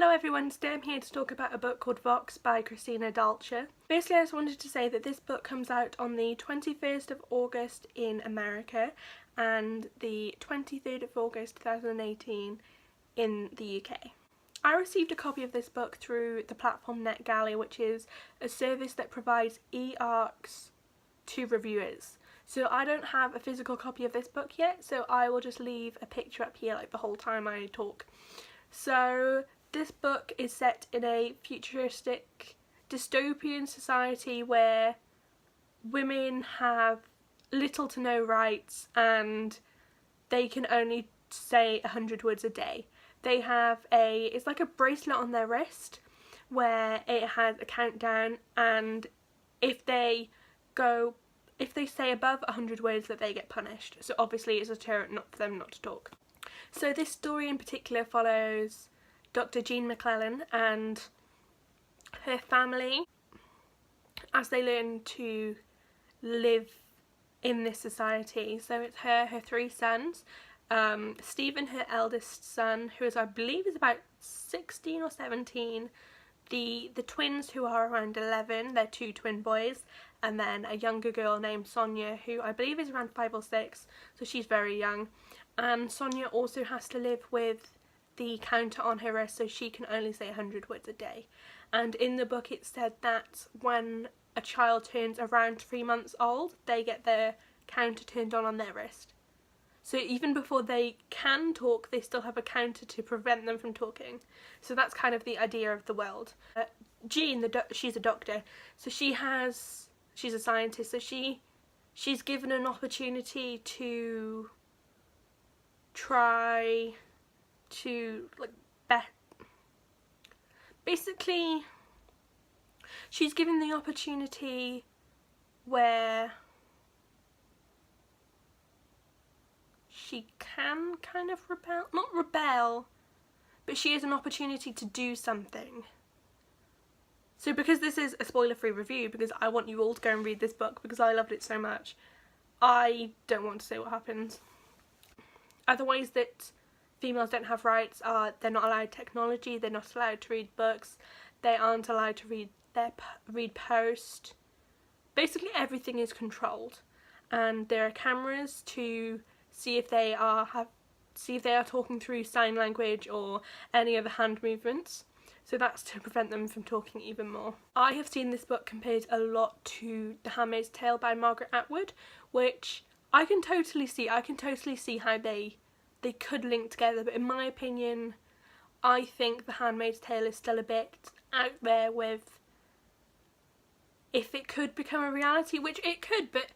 Hello everyone, today I'm here to talk about a book called Vox by Christina Dalcher. Basically I just wanted to say that this book comes out on the 21st of August in America and the 23rd of August 2018 in the UK. I received a copy of this book through the platform NetGalley, which is a service that provides e-arcs to reviewers. So I don't have a physical copy of this book yet, so I will just leave a picture up here like the whole time I talk. So this book is set in a futuristic dystopian society where women have little to no rights and they can only say 100 words a day. They have it's like a bracelet on their wrist where it has a countdown, and if they say above 100 words that they get punished. So obviously it's a deterrent not for them not to talk. So this story in particular follows Dr. Jean McClellan and her family as they learn to live in this society. So it's her three sons, Stephen, her eldest son, who I believe is about 16 or 17, the twins who are around 11, they're two twin boys, and then a younger girl named Sonia who I believe is around 5 or 6, so she's very young. And Sonia also has to live with the counter on her wrist, so she can only say 100 words a day. And in the book it said that when a child turns around 3 months old, they get their counter turned on their wrist. So even before they can talk, they still have a counter to prevent them from talking. So that's kind of the idea of the world. Jean, she's a doctor, so she's a scientist, so she's given an opportunity to try to basically she's given the opportunity where she can kind of not rebel, but she has an opportunity to do something. So because this is a spoiler-free review, because I want you all to go and read this book because I loved it so much, I don't want to say what happens. Other ways that females don't have rights are they're not allowed technology, they're not allowed to read books, they aren't allowed to read post. Basically everything is controlled, and there are cameras to see if they are talking through sign language or any other hand movements. So that's to prevent them from talking even more. I have seen this book compared a lot to The Handmaid's Tale by Margaret Atwood, which I can totally see. I can totally see how they could link together, but in my opinion, I think The Handmaid's Tale is still a bit out there with if it could become a reality, which it could, but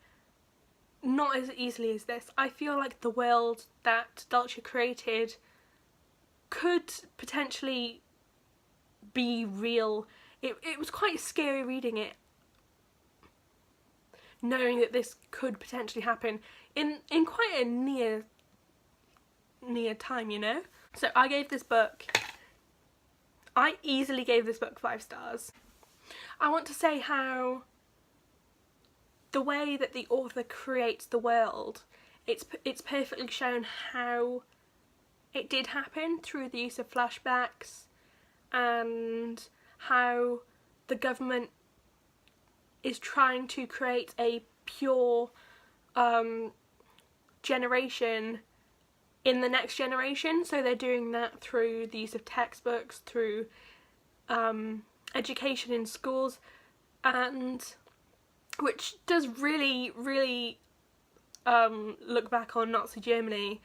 not as easily as this. I feel like the world that Dalcher created could potentially be real. It was quite scary reading it, knowing that this could potentially happen in quite a near time, you know? So I easily gave this book 5 stars. I want to say how the way that the author creates the world, it's perfectly shown how it did happen through the use of flashbacks, and how the government is trying to create a pure generation in the next generation. So they're doing that through the use of textbooks, through education in schools, and which does really look back on Nazi Germany.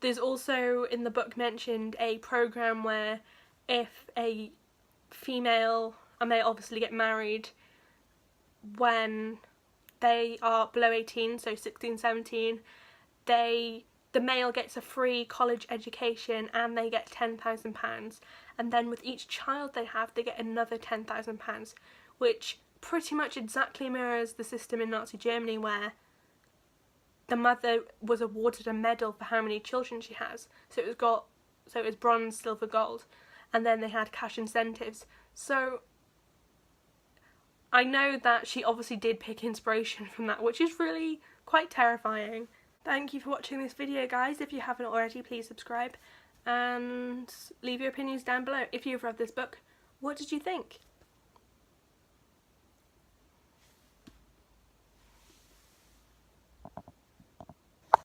There's also in the book mentioned a program where if a female, and they obviously get married when they are below 18, so 16, 17, the male gets a free college education and they get £10,000, and then with each child they have, they get another £10,000, which pretty much exactly mirrors the system in Nazi Germany, where the mother was awarded a medal for how many children she has. So it was bronze, silver, gold, and then they had cash incentives. So I know that she obviously did pick inspiration from that, which is really quite terrifying. Thank you for watching this video, guys. If you haven't already, please subscribe, and leave your opinions down below. If you've read this book, what did you think?